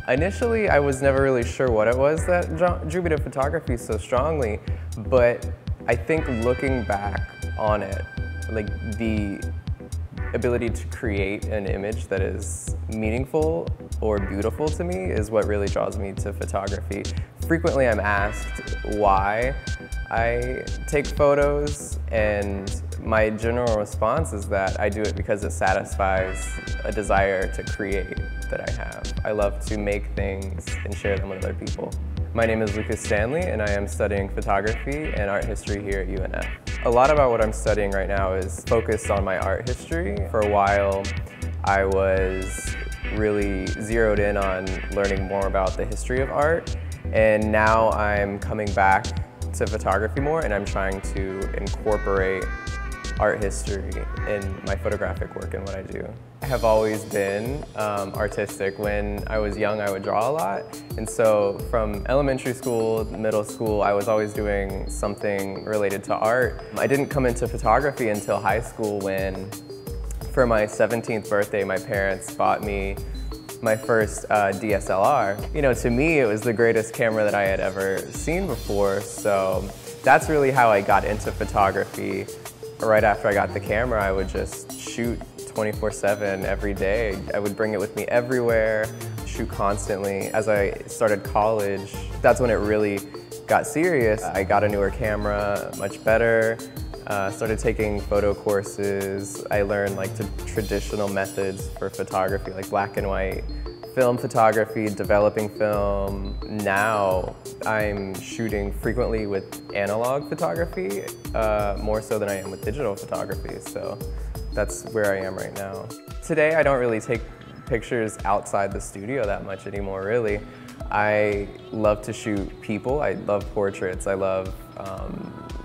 Initially, I was never really sure what it was that drew me to photography so strongly, but I think looking back on it, like the ability to create an image that is meaningful or beautiful to me is what really draws me to photography. Frequently I'm asked why I take photos, and my general response is that I do it because it satisfies a desire to create that I have. I love to make things and share them with other people. My name is Lucas Stanley, and I am studying photography and art history here at UNF. A lot about what I'm studying right now is focused on my art history. For a while, I was really zeroed in on learning more about the history of art, and now I'm coming back to photography more, and I'm trying to incorporate art history in my photographic work and what I do. I have always been artistic. When I was young, I would draw a lot, and so from elementary school, middle school, I was always doing something related to art. I didn't come into photography until high school when, for my 17th birthday, my parents bought me my first DSLR. You know, to me, it was the greatest camera that I had ever seen before, so that's really how I got into photography. Right after I got the camera, I would just shoot 24/7 every day. I would bring it with me everywhere, shoot constantly. As I started college, that's when it really got serious. I got a newer camera, much better. Started taking photo courses. I learned like the traditional methods for photography, like black and white, film photography, developing film. Now I'm shooting frequently with analog photography, more so than I am with digital photography, so that's where I am right now. Today I don't really take pictures outside the studio that much anymore, really. I love to shoot people. I love portraits. I love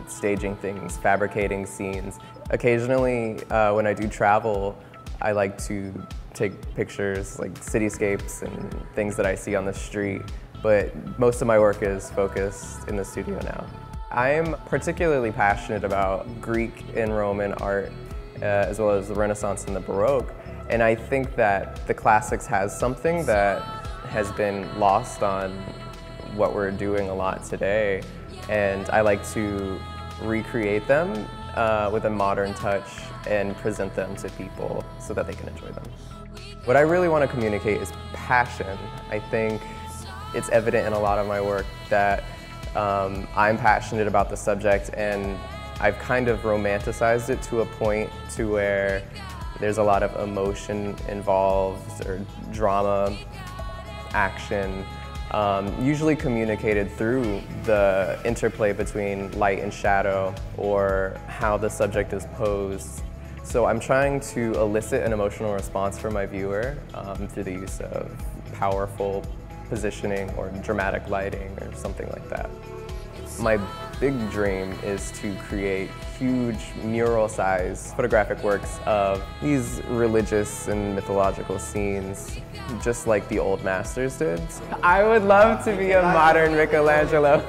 staging things, fabricating scenes. Occasionally, when I do travel, I like to take pictures like cityscapes and things that I see on the street, but most of my work is focused in the studio now. I'm particularly passionate about Greek and Roman art, as well as the Renaissance and the Baroque, and I think that the classics has something that has been lost on what we're doing a lot today, and I like to recreate them with a modern touch and present them to people so that they can enjoy them. What I really want to communicate is passion. I think it's evident in a lot of my work that I'm passionate about the subject, and I've kind of romanticized it to a point to where there's a lot of emotion involved, or drama, action, usually communicated through the interplay between light and shadow, or how the subject is posed. So I'm trying to elicit an emotional response from my viewer through the use of powerful positioning or dramatic lighting or something like that. My big dream is to create huge mural-sized photographic works of these religious and mythological scenes, just like the old masters did. I would love to be a modern Michelangelo.